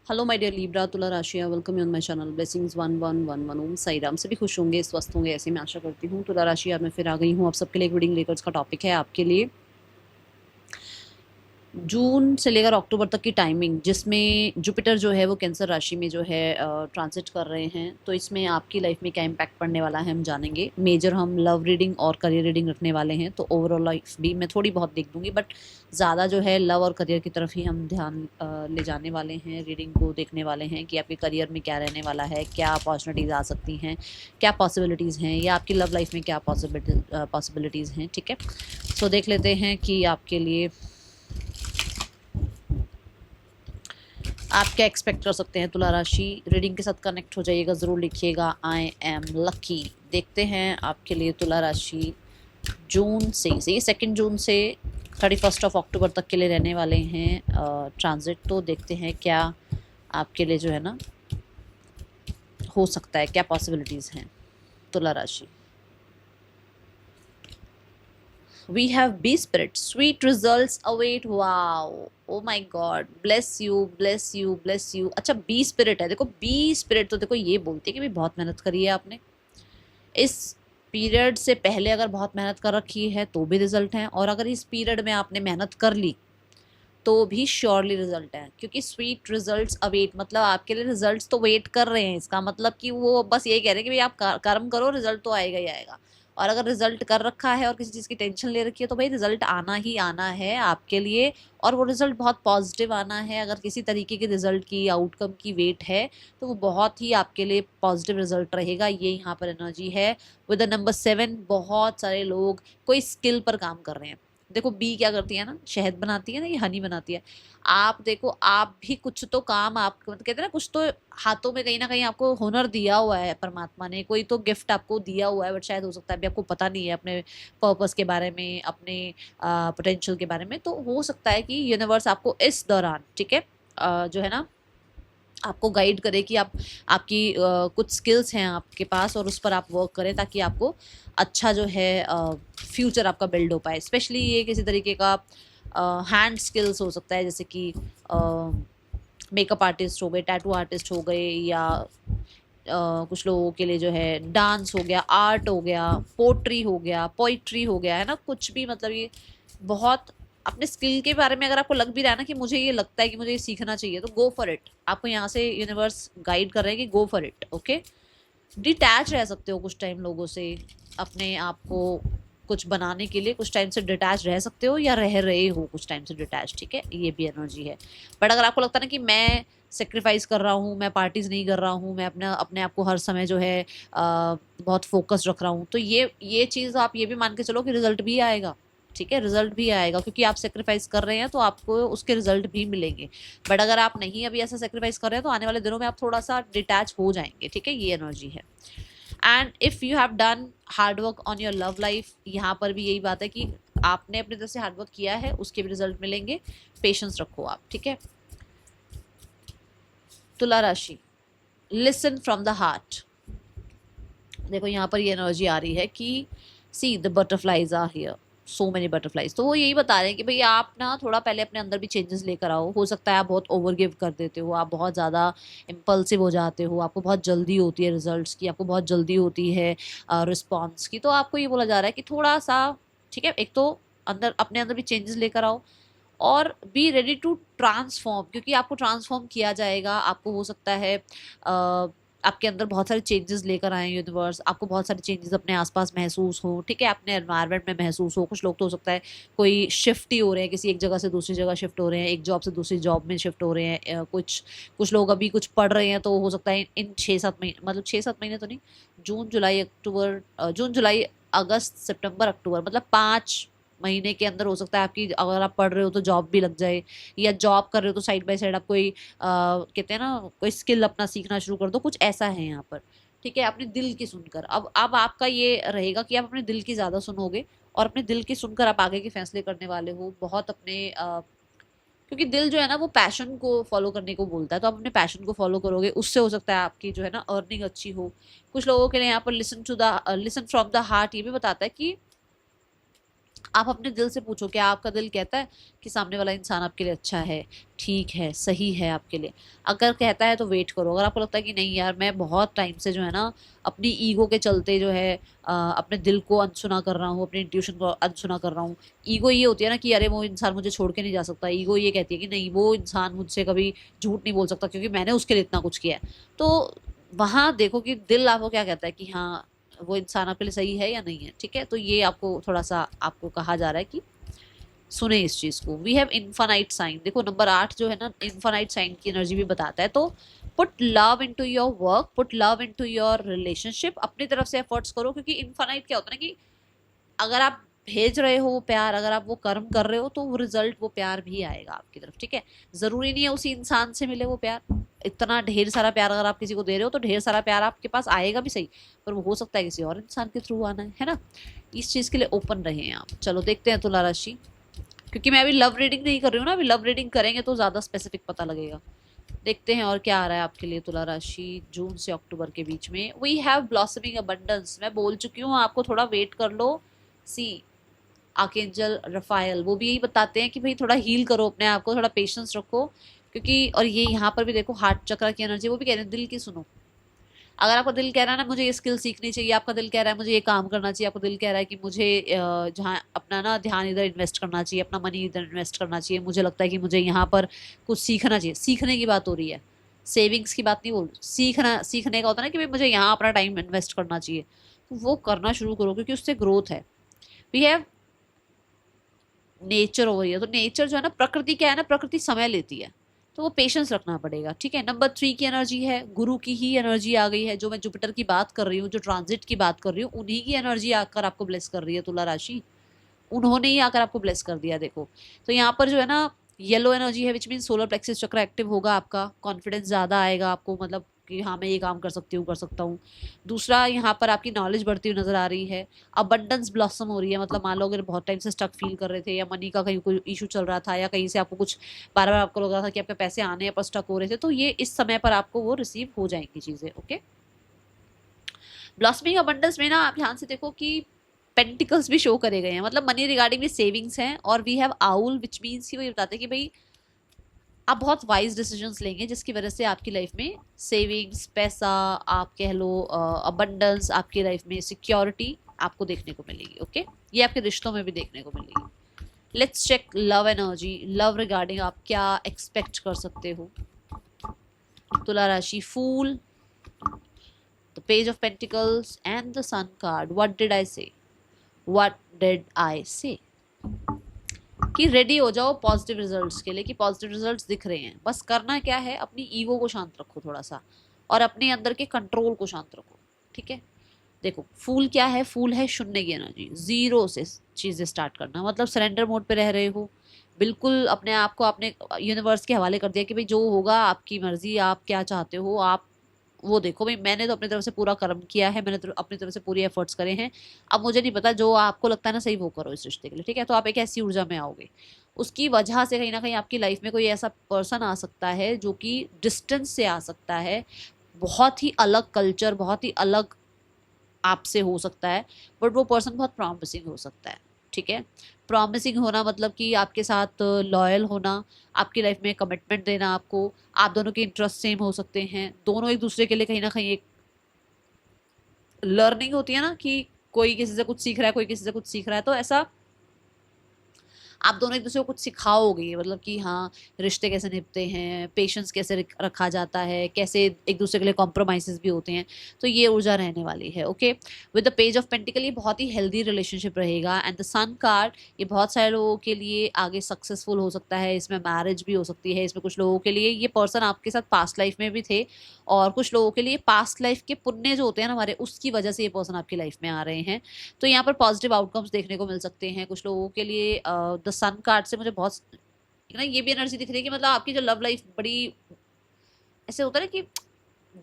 Hello my dear Libra तुला राशि, welcome you on my channel blessings 1111 ओम साई राम। सभी खुश होंगे, स्वस्थ होंगे, ऐसी मैं आशा करती हूँ। तुला राशि आज मैं फिर आ गई हूँ आप सबके लिए एक रीडिंग लेकर। इसका टॉपिक है आपके लिए जून से लेकर अक्टूबर तक की टाइमिंग, जिसमें जुपिटर जो है वो कैंसर राशि में जो है ट्रांजिट कर रहे हैं। तो इसमें आपकी लाइफ में क्या इम्पैक्ट पड़ने वाला है हम जानेंगे। मेजर हम लव रीडिंग और करियर रीडिंग रखने वाले हैं, तो ओवरऑल लाइफ भी मैं थोड़ी बहुत देख दूंगी, बट ज़्यादा जो है लव और करियर की तरफ ही हम ध्यान ले जाने वाले हैं। रीडिंग को देखने वाले हैं कि आपके करियर में क्या रहने वाला है, क्या अपॉर्चुनिटीज़ आ सकती हैं, क्या पॉसिबिलिटीज़ हैं, या आपकी लव लाइफ में क्या पॉसिबिलिटीज़ हैं। ठीक है, सो देख लेते हैं कि आपके लिए आप क्या एक्सपेक्ट कर सकते हैं। तुला राशि रीडिंग के साथ कनेक्ट हो जाइएगा, ज़रूर लिखिएगा आई एम लकी। देखते हैं आपके लिए तुला राशि जून से 2 जून से 31 अक्टूबर तक के लिए रहने वाले हैं ट्रांजिट। तो देखते हैं क्या आपके लिए जो है ना हो सकता है, क्या पॉसिबिलिटीज़ हैं तुला राशि। We have bee spirit, sweet results await. Wow, oh my god, bless you, bless you, bless you। अच्छा, बी स्पिरिट है। देखो बी स्पिरिट तो देखो ये बोलती है कि भाई बहुत मेहनत करी है आपने इस पीरियड से पहले। अगर बहुत मेहनत कर रखी है तो भी रिजल्ट है, और अगर इस पीरियड में आपने मेहनत कर ली तो भी श्योरली रिजल्ट है, क्योंकि स्वीट रिजल्ट्स अवेट मतलब आपके लिए रिजल्ट्स तो वेट कर रहे हैं। इसका मतलब कि वो बस यही कह रहे हैं कि भाई आप कर्म करो, रिजल्ट तो आएगा ही आएगा। और अगर रिजल्ट कर रखा है और किसी चीज़ की टेंशन ले रखी है तो भाई रिजल्ट आना ही आना है आपके लिए, और वो रिजल्ट बहुत पॉजिटिव आना है। अगर किसी तरीके के रिजल्ट की आउटकम की वेट है तो वो बहुत ही आपके लिए पॉजिटिव रिजल्ट रहेगा। ये यहाँ पर एनर्जी है विद द नंबर 7। बहुत सारे लोग कोई स्किल पर काम कर रहे हैं। देखो बी क्या करती है ना, शहद बनाती है ना, ये हनी बनाती है। आप देखो, आप भी कुछ तो काम, आप कहते हैं ना, कुछ तो हाथों में कहीं ना कहीं आपको हुनर दिया हुआ है परमात्मा ने, कोई तो गिफ्ट आपको दिया हुआ है। बट शायद हो सकता है अभी आपको पता नहीं है अपने पर्पस के बारे में, अपने पोटेंशियल के बारे में। तो हो सकता है कि यूनिवर्स आपको इस दौरान, ठीक है, जो है ना, आपको गाइड करे कि आप आपकी कुछ स्किल्स हैं आपके पास और उस पर आप वर्क करें, ताकि आपको अच्छा जो है फ्यूचर आपका बिल्ड हो पाए। स्पेशली ये किसी तरीके का हैंड स्किल्स हो सकता है, जैसे कि मेकअप आर्टिस्ट हो गए, टैटू आर्टिस्ट हो गए, या कुछ लोगों के लिए जो है डांस हो गया, आर्ट हो गया, पोट्री हो गया, पोइट्री हो गया, है ना, कुछ भी। मतलब ये बहुत अपने स्किल के बारे में अगर आपको लग भी रहा है ना कि मुझे ये लगता है कि मुझे ये सीखना चाहिए, तो गो फॉर इट। आपको यहाँ से यूनिवर्स गाइड कर रहे हैं कि go for it. Okay, detach रह सकते हो कुछ टाइम लोगों से, अपने आप को कुछ बनाने के लिए कुछ टाइम से डिटैच रह सकते हो, या रह रहे हो कुछ टाइम से डिटैच। ठीक है, ये भी एनर्जी है। बट अगर आपको लगता है ना कि मैं सेक्रीफाइस कर रहा हूँ, मैं पार्टीज नहीं कर रहा हूँ, मैं अपने आप को हर समय जो है बहुत फोकस रख रहा हूँ, तो ये चीज़ आप ये भी मान के चलो कि रिजल्ट भी आएगा। ठीक है, रिजल्ट भी आएगा, क्योंकि आप सेक्रीफाइस कर रहे हैं तो आपको उसके रिजल्ट भी मिलेंगे। बट अगर आप नहीं अभी ऐसा सेक्रीफाइस कर रहे हैं तो आने वाले दिनों में आप थोड़ा सा डिटैच हो जाएंगे। ठीक है, ये एनर्जी है। And if you have done hard work on your love life, यहाँ पर भी यही बात है कि आपने अपनी तरफ से हार्ड वर्क किया है, उसके भी रिजल्ट मिलेंगे। पेशेंस रखो आप। ठीक है, तुला राशि, लिसन फ्रॉम द हार्ट। देखो यहाँ पर ये एनर्जी आ रही है कि see the butterflies are here, so many butterflies. तो वो यही बता रहे हैं कि भाई आप ना थोड़ा पहले अपने अंदर भी चेंजेस लेकर आओ। हो सकता है आप बहुत ओवर गिव कर देते हो, आप बहुत ज़्यादा इम्पल्सिव हो जाते हो, आपको बहुत जल्दी होती है रिजल्ट्स की, आपको बहुत जल्दी होती है रिस्पॉन्स की। तो आपको ये बोला जा रहा है कि थोड़ा सा, ठीक है, एक तो अंदर अपने अंदर भी चेंजेस लेकर आओ, और बी रेडी टू ट्रांसफॉर्म, क्योंकि आपको ट्रांसफॉर्म किया जाएगा। आपको हो सकता है आपके अंदर बहुत सारे चेंजेस लेकर आए यूनिवर्स, आपको बहुत सारे चेंजेस अपने आसपास महसूस हो, ठीक है, अपने एनवायरनमेंट में महसूस हो। कुछ लोग तो हो सकता है कोई शिफ्ट ही हो रहे हैं, किसी एक जगह से दूसरी जगह शिफ्ट हो रहे हैं, एक जॉब से दूसरी जॉब में शिफ्ट हो रहे हैं। कुछ कुछ लोग अभी कुछ पढ़ रहे हैं, तो हो सकता है इन 6-7 महीने, मतलब 6-7 महीने तो नहीं, जून जुलाई अक्टूबर, जून जुलाई अगस्त सितंबर अक्टूबर, मतलब 5 महीने के अंदर हो सकता है आपकी, अगर आप पढ़ रहे हो तो जॉब भी लग जाए, या जॉब कर रहे हो तो साइड बाय साइड आप कोई कहते हैं ना, कोई स्किल अपना सीखना शुरू कर दो। कुछ ऐसा है यहाँ पर। ठीक है, अपने दिल की सुनकर, अब आपका ये रहेगा कि आप अपने दिल की ज़्यादा सुनोगे, और अपने दिल की सुनकर आप आगे के फैसले करने वाले हो। बहुत अपने क्योंकि दिल जो है ना वो पैशन को फॉलो करने को बोलता है, तो आप अपने पैशन को फॉलो करोगे, उससे हो सकता है आपकी जो है ना अर्निंग अच्छी हो। कुछ लोगों के लिए यहाँ पर लिसन फ्रॉम द हार्ट ये भी बताता है कि आप अपने दिल से पूछो क्या आपका दिल कहता है कि सामने वाला इंसान आपके लिए अच्छा है, ठीक है, सही है आपके लिए। अगर कहता है तो वेट करो। अगर आपको लगता है कि नहीं यार मैं बहुत टाइम से जो है ना अपनी ईगो के चलते जो है अपने दिल को अनसुना कर रहा हूँ, अपने इंट्यूशन को अनसुना कर रहा हूँ। ईगो ये होती है ना कि अरे वो इंसान मुझे छोड़ के नहीं जा सकता, ईगो ये कहती है कि नहीं वो इंसान मुझसे कभी झूठ नहीं बोल सकता क्योंकि मैंने उसके लिए इतना कुछ किया है। तो वहाँ देखो कि दिल आपको क्या कहता है कि हाँ वो इंसान आपके लिए सही है या नहीं है। ठीक है, तो ये आपको थोड़ा सा आपको कहा जा रहा है कि सुने इस चीज को। वी हैव इन्फानाइट साइन, देखो नंबर 8 जो है ना इन्फानाइट साइन की एनर्जी भी बताता है। तो put love into your work, put love into your relationship, अपनी तरफ से एफर्ट्स करो क्योंकि इन्फानाइट क्या होता है ना कि अगर आप भेज रहे हो वो प्यार, अगर आप वो कर्म कर रहे हो तो वो रिजल्ट वो प्यार भी आएगा आपकी तरफ। ठीक है, जरूरी नहीं है उसी इंसान से मिले वो प्यार। इतना ढेर सारा प्यार अगर आप किसी को दे रहे हो तो ढेर सारा प्यार आपके पास आएगा भी सही, पर वो हो सकता है किसी और इंसान के थ्रू आना है ना। इस चीज के लिए ओपन रहे आप। चलो देखते हैं तुला राशि, क्योंकि मैं अभी लव रीडिंग नहीं कर रही हूँ ना, अभी लव रीडिंग करेंगे तो ज्यादा स्पेसिफिक पता लगेगा। देखते हैं और क्या आ रहा है आपके लिए तुला राशि जून से अक्टूबर के बीच में। वी हैव ब्लॉसमिंग अबंडेंस, मैं बोल चुकी हूँ आपको थोड़ा वेट कर लो। सी आर्कएंजल रफायल वो भी यही बताते हैं कि भाई थोड़ा हील करो अपने आप को, थोड़ा पेशेंस रखो, क्योंकि और ये यहाँ पर भी देखो हार्ट चक्र की एनर्जी, वो भी कह रहे हैं दिल की सुनो। अगर आपका दिल कह रहा है ना मुझे ये स्किल सीखनी चाहिए, आपका दिल कह रहा है मुझे ये काम करना चाहिए, आपका दिल कह रहा है कि मुझे जहाँ अपना ना ध्यान इधर इन्वेस्ट करना चाहिए, अपना मनी इधर इन्वेस्ट करना चाहिए, मुझे लगता है कि मुझे यहाँ पर कुछ सीखना चाहिए, सीखने की बात हो रही है, सेविंग्स की बात नहीं बोल, सीखना, सीखने का होता है ना कि भाई मुझे यहाँ अपना टाइम इन्वेस्ट करना चाहिए, तो वो करना शुरू करो क्योंकि उससे ग्रोथ है। We have nature over here, तो नेचर जो है ना प्रकृति क्या है ना, प्रकृति समय लेती है, तो वो पेशेंस रखना पड़ेगा। ठीक है, नंबर 3 की एनर्जी है, गुरु की ही एनर्जी आ गई है। जो मैं जुपिटर की बात कर रही हूँ, जो ट्रांजिट की बात कर रही हूँ, उन्हीं की एनर्जी आकर आपको ब्लेस कर रही है तुला राशि, उन्होंने ही आकर आपको ब्लेस कर दिया। देखो तो यहाँ पर जो है ना येलो एनर्जी है, विच मीन सोलर प्लेक्सिस चक्र एक्टिव होगा आपका, कॉन्फिडेंस ज्यादा आएगा आपको, मतलब कि हाँ मैं ये काम कर सकती हूँ, कर सकता हूँ। दूसरा यहाँ पर आपकी नॉलेज बढ़ती हुई नजर आ रही है। अबंडेंस ब्लॉसम हो रही है, मतलब मान लो अगर बहुत टाइम से स्टक फील कर रहे थे या मनी का कहीं कोई इशू चल रहा था या कहीं से आपको कुछ बार बार आपको लग रहा था कि आपके पैसे आने हैं पर स्टक हो रहे थे, तो ये इस समय पर आपको वो रिसीव हो जाएंगी चीजें। ओके, ब्लॉसमिंग अबंडेंस में ना आप ध्यान से देखो कि पेंटिकल्स भी शो करे गए हैं, मतलब मनी रिगार्डिंग भी सेविंग्स हैं। और we have owl which means कि वो ये बताते हैं कि भाई आप बहुत वाइज डिसीजंस लेंगे जिसकी वजह से आपकी लाइफ में सेविंग्स, पैसा, आप कह लो अबंडेंस, आपकी लाइफ में सिक्योरिटी आपको देखने को मिलेगी। ओके, ये आपके रिश्तों में भी देखने को मिलेगी। Let's check love energy, love regarding आप क्या एक्सपेक्ट कर सकते हो। तुला राशि, fool, the page of pentacles and the sun card. What did I say, what did I से कि रेडी हो जाओ पॉजिटिव रिजल्ट्स के लिए, कि पॉजिटिव रिजल्ट्स दिख रहे हैं। बस करना क्या है, अपनी ईगो को शांत रखो थोड़ा सा और अपने अंदर के कंट्रोल को शांत रखो। ठीक है, देखो फूल क्या है, फूल है शून्य की एनर्जी, जीरो से चीजें स्टार्ट करना, मतलब सरेंडर मोड पे रह रहे हो, बिल्कुल अपने आप को आपने यूनिवर्स के हवाले कर दिया कि भाई जो होगा आपकी मर्जी, आप क्या चाहते हो आप वो देखो। भाई मैंने तो अपनी तरफ से पूरा कर्म किया है, मैंने तो अपनी तरफ से पूरी एफर्ट्स करे हैं, अब मुझे नहीं पता, जो आपको लगता है ना सही वो करो इस रिश्ते के लिए। ठीक है, तो आप एक ऐसी ऊर्जा में आओगे, उसकी वजह से कहीं ना कहीं आपकी लाइफ में कोई ऐसा पर्सन आ सकता है जो कि डिस्टेंस से आ सकता है, बहुत ही अलग कल्चर, बहुत ही अलग आपसे हो सकता है, बट वो पर्सन बहुत प्रॉमिसिंग हो सकता है। ठीक है, प्रॉमिसिंग होना मतलब कि आपके साथ लॉयल होना, आपकी लाइफ में कमिटमेंट देना आपको, आप दोनों के इंटरेस्ट सेम हो सकते हैं, दोनों एक दूसरे के लिए कहीं ना कहीं एक लर्निंग होती है ना कि कोई किसी से कुछ सीख रहा है, कोई किसी से कुछ सीख रहा है, तो ऐसा आप दोनों एक दूसरे को कुछ सिखाओगे, मतलब कि हाँ रिश्ते कैसे निभते हैं, पेशेंस कैसे रखा जाता है, कैसे एक दूसरे के लिए कॉम्प्रोमाइजेस भी होते हैं, तो ये ऊर्जा रहने वाली है। Okay, with the page of pentacle ये बहुत ही हेल्दी रिलेशनशिप रहेगा। एंड द सन कार्ड ये बहुत सारे लोगों के लिए आगे सक्सेसफुल हो सकता है, इसमें मैरिज भी हो सकती है, इसमें कुछ लोगों के लिए ये पर्सन आपके साथ पास्ट लाइफ में भी थे, और कुछ लोगों के लिए पास्ट लाइफ के पुण्य जो होते हैं ना हमारे, उसकी वजह से ये पर्सन आपकी लाइफ में आ रहे हैं। तो यहाँ पर पॉजिटिव आउटकम्स देखने को मिल सकते हैं कुछ लोगों के लिए। द सन कार्ड से मुझे बहुत ना ये भी एनर्जी दिख रही है कि मतलब आपकी जो लव लाइफ बड़ी ऐसे होता है ना कि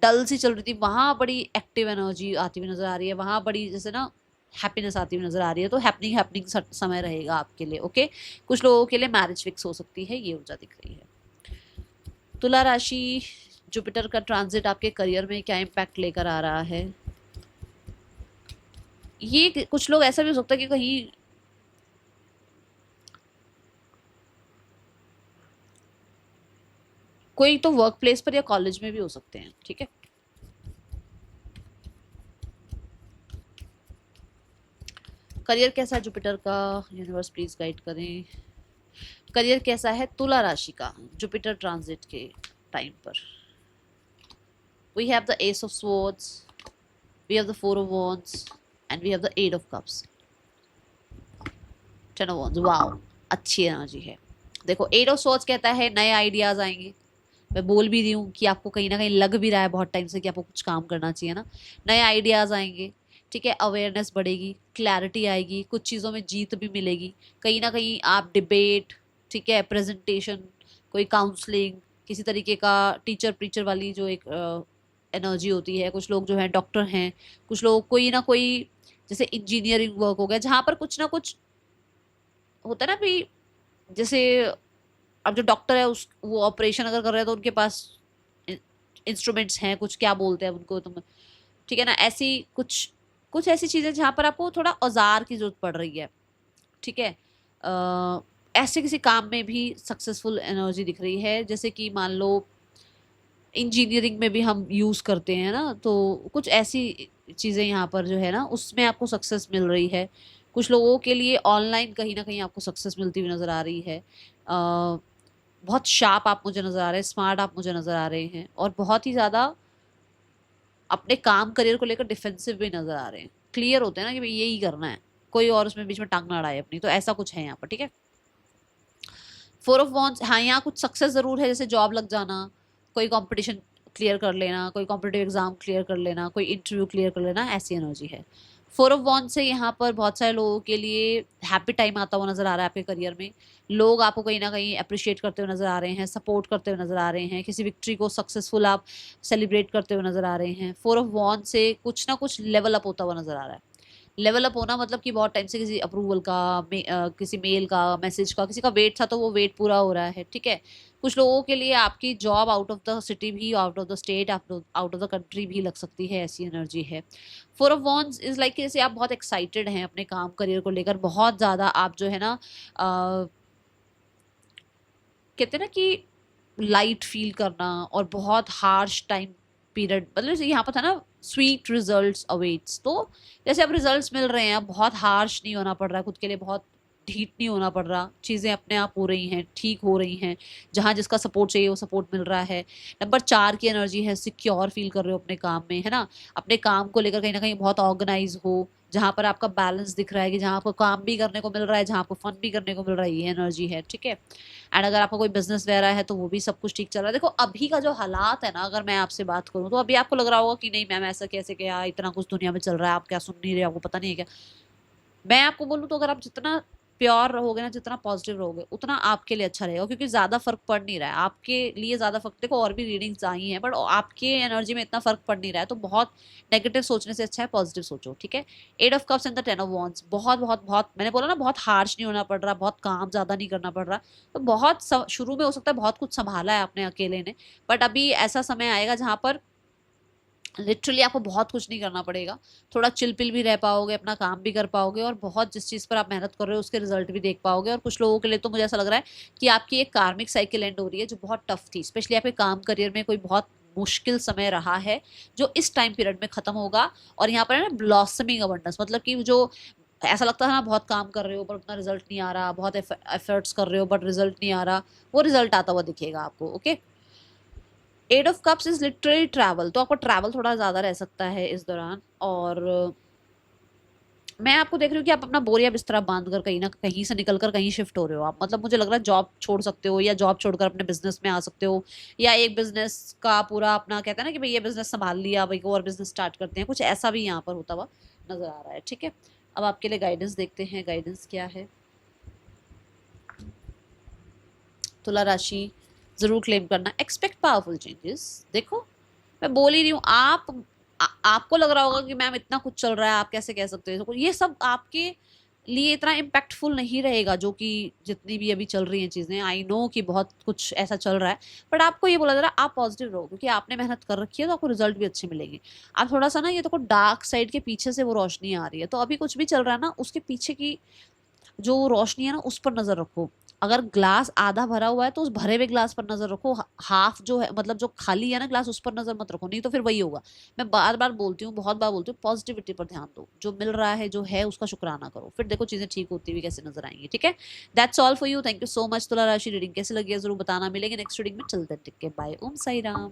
डल सी चल रही थी, वहां बड़ी एक्टिव एनर्जी आती हुई नजर आ रही है, वहां बड़ी जैसे ना हैप्पीनेस आती हुई नजर आ रही है, तो हैपनिंग हैपनिंग समय रहेगा आपके लिए। ओके, कुछ लोगों के लिए मैरिज फिक्स हो सकती है, ये ऊर्जा दिख रही है। तुला राशि, जुपिटर का ट्रांजिट आपके करियर में क्या इम्पैक्ट लेकर आ रहा है। ये कुछ लोग ऐसा भी हो सकता है कि कहीं कोई तो वर्क प्लेस पर या कॉलेज में भी हो सकते हैं, ठीक है। करियर कैसा है जुपिटर का, यूनिवर्स प्लीज गाइड करें। करियर कैसा है तुला राशि का जुपिटर ट्रांजिट के टाइम पर। We have the ace of swords, we have the four of wands and we have the eight of cups, ten of wands. Wow, अच्छी एनर्जी है। देखो एट ऑफ स्वॉर्ड्स कहता है नए आइडियाज आएंगे। मैं बोल भी रही हूँ कि आपको कहीं ना कहीं लग भी रहा है बहुत टाइम से कि आपको कुछ काम करना चाहिए ना। नए आइडियाज आएंगे, ठीक है। अवेयरनेस बढ़ेगी, क्लैरिटी आएगी, कुछ चीज़ों में जीत भी मिलेगी। कहीं ना कहीं आप डिबेट, ठीक है, प्रेजेंटेशन, कोई काउंसलिंग, किसी तरीके का टीचर प्रीचर वाली जो एक एनर्जी होती है। कुछ लोग जो है डॉक्टर हैं, कुछ लोग कोई ना कोई जैसे इंजीनियरिंग वर्क हो गया, जहाँ पर कुछ ना कुछ होता है ना भी। जैसे अब जो डॉक्टर है उस वो ऑपरेशन अगर कर रहे हैं तो उनके पास इंस्ट्रूमेंट्स हैं, कुछ क्या बोलते हैं उनको तुम, ठीक है ना। ऐसी कुछ कुछ ऐसी चीज़ें जहाँ पर आपको थोड़ा औजार की जरूरत पड़ रही है, ठीक है। ऐसे किसी काम में भी सक्सेसफुल एनर्जी दिख रही है। जैसे कि मान लो इंजीनियरिंग में भी हम यूज़ करते हैं ना, तो कुछ ऐसी चीज़ें यहाँ पर जो है ना उसमें आपको सक्सेस मिल रही है। कुछ लोगों के लिए ऑनलाइन कहीं ना कहीं आपको सक्सेस मिलती हुई नज़र आ रही है। बहुत शार्प आप मुझे नज़र आ रहे हैं, स्मार्ट आप मुझे नज़र आ रहे हैं, और बहुत ही ज़्यादा अपने काम करियर को लेकर डिफेंसिव भी नज़र आ रहे हैं। क्लियर होते हैं ना कि भाई यही करना है, कोई और उसमें बीच में टांग ना अड़ाए अपनी। तो ऐसा कुछ है यहाँ पर, ठीक है। फोर ऑफ वॉन्ड्स, हाँ यहाँ कुछ सक्सेस ज़रूर है, जैसे जॉब लग जाना, कोई कंपटीशन क्लियर कर लेना, कोई कॉम्पिटिटिव एग्जाम क्लियर कर लेना, कोई इंटरव्यू क्लियर कर लेना, ऐसी एनर्जी है। फोर ऑफ वॉन्ड से यहाँ पर बहुत सारे लोगों के लिए हैप्पी टाइम आता हुआ नजर आ रहा है आपके करियर में। लोग आपको कहीं ना कहीं अप्रिशिएट करते हुए नजर आ रहे हैं, सपोर्ट करते हुए नजर आ रहे हैं, किसी विक्ट्री को सक्सेसफुल आप सेलिब्रेट करते हुए नजर आ रहे हैं। फोर ऑफ वॉन्ड से कुछ ना कुछ लेवल अप होता हुआ नजर आ रहा है। लेवल अप होना मतलब कि बहुत टाइम से किसी अप्रूवल का किसी मेल का, मैसेज का, किसी का वेट था तो वो वेट पूरा हो रहा है, ठीक है। कुछ लोगों के लिए आपकी job out of the city भी, out of the state, out of the country भी लग सकती है, ऐसी एनर्जी है। Four of wands is like जैसे आप बहुत एक्साइटेड हैं अपने काम करियर को लेकर, बहुत ज़्यादा आप जो है ना कहते हैं ना कि लाइट फील करना, और बहुत हार्श टाइम पीरियड, मतलब जैसे यहाँ पर था ना स्वीट रिजल्ट्स अवेट्स, तो जैसे अब रिजल्ट्स मिल रहे हैं, बहुत हार्श नहीं होना पड़ रहा है खुद के लिए, बहुत ढीठ नहीं होना पड़ रहा, चीज़ें अपने आप हो रही हैं, ठीक हो रही हैं। जहाँ जिसका सपोर्ट चाहिए वो सपोर्ट मिल रहा है। नंबर 4 की एनर्जी है, सिक्योर फील कर रहे हो अपने काम में, है ना। अपने काम को लेकर कहीं ना कहीं बहुत ऑर्गेनाइज हो, जहाँ पर आपका बैलेंस दिख रहा है कि जहाँ आपको काम भी करने को मिल रहा है, जहाँ आपको फन भी करने को मिल रहा है, ये एनर्जी है, ठीक है। एंड अगर आपका कोई बिजनेस वगैरह है तो वो भी सब कुछ ठीक चल रहा है। देखो अभी का जो हालात है ना, अगर मैं आपसे बात करूँ तो अभी आपको लग रहा होगा कि नहीं मैम ऐसा कैसे, क्या इतना कुछ दुनिया में चल रहा है, आप क्या सुन नहीं रहे, आपको पता नहीं है क्या। मैं आपको बोलूँ तो अगर आप जितना प्योर रहोगे ना, जितना पॉजिटिव रहोगे, उतना आपके लिए अच्छा रहेगा, क्योंकि ज़्यादा फर्क पड़ नहीं रहा है आपके लिए। ज़्यादा फर्क, देखो और भी रीडिंग्स आई हैं बट आपके एनर्जी में इतना फर्क पड़ नहीं रहा है, तो बहुत नेगेटिव सोचने से अच्छा है पॉजिटिव सोचो, ठीक है। Eight of cups and the ten of wands, बहुत बहुत बहुत, मैंने बोला ना बहुत हार्श नहीं होना पड़ रहा, बहुत काम ज़्यादा नहीं करना पड़ रहा। तो बहुत शुरू में हो सकता है बहुत कुछ संभाला है आपने अकेले ने, बट अभी ऐसा समय आएगा जहाँ पर लिटरली आपको बहुत कुछ नहीं करना पड़ेगा। थोड़ा चिल पिल भी रह पाओगे, अपना काम भी कर पाओगे, और बहुत जिस चीज़ पर आप मेहनत कर रहे हो उसके रिजल्ट भी देख पाओगे। और कुछ लोगों के लिए तो मुझे ऐसा लग रहा है कि आपकी एक कार्मिक साइकिल एंड हो रही है जो बहुत टफ थी, स्पेशली आपके काम करियर में कोई बहुत मुश्किल समय रहा है जो इस टाइम पीरियड में खत्म होगा। और यहाँ पर है ना ब्लॉसमिंग अबंडेंस, मतलब कि जो ऐसा लगता है ना बहुत काम कर रहे हो पर उतना रिजल्ट नहीं आ रहा, बहुत एफर्ट्स कर रहे हो बट रिजल्ट नहीं आ रहा, वो रिजल्ट आता हुआ दिखेगा आपको, okay. Eight of cups is literally travel, तो आपको ट्रैवल थोड़ा ज़्यादा रह सकता है इस दौरान। और मैं आपको देख रही हूँ कि आप अपना बोरिया बिस्तरा बांध कर कहीं ना कहीं से निकल कर कहीं शिफ्ट हो रहे हो आप, मतलब मुझे लग रहा है जॉब छोड़ सकते हो, या जॉब छोड़कर अपने बिजनेस में आ सकते हो, या एक बिजनेस का पूरा अपना कहते हैं ना कि भाई ये बिजनेस संभाल लिया, भाई को और बिजनेस स्टार्ट करते हैं, कुछ ऐसा भी यहाँ पर होता हुआ नजर आ रहा है, ठीक है। अब आपके लिए गाइडेंस देखते हैं, गाइडेंस क्या है। तुला राशि जरूर क्लेम करना, एक्सपेक्ट पावरफुल चेंजेस। देखो मैं बोल ही रही हूँ, आपको लग रहा होगा कि मैम इतना कुछ चल रहा है आप कैसे कह सकते हो, ये सब आपके लिए इतना इम्पैक्टफुल नहीं रहेगा जो कि जितनी भी अभी चल रही हैं चीज़ें। आई नो कि बहुत कुछ ऐसा चल रहा है, बट आपको ये बोला जा रहा है आप पॉजिटिव रहो, क्योंकि आपने मेहनत कर रखी है तो आपको रिजल्ट भी अच्छे मिलेंगे। आप थोड़ा सा ना ये तो डार्क साइड के पीछे से वो रोशनी आ रही है, तो अभी कुछ भी चल रहा है ना उसके पीछे की जो रोशनी है ना उस पर नजर रखो। अगर ग्लास आधा भरा हुआ है तो उस भरे हुए ग्लास पर नजर रखो, हाफ जो है मतलब जो खाली है ना ग्लास उस पर नजर मत रखो, नहीं तो फिर वही होगा। मैं बार बार बोलती हूँ, बहुत बार बोलती हूँ, पॉजिटिविटी पर ध्यान दो, जो मिल रहा है जो है उसका शुक्राना करो, फिर देखो चीजें ठीक होती हुई कैसे नजर आएंगी। ठीक है, that's all for you, thank you so much. तुला राशि रीडिंग कैसे लगी है जरूर बताना, मिलेंगे नेक्स्ट रीडिंग में, चलते टिक के, बाय, ओम साई राम।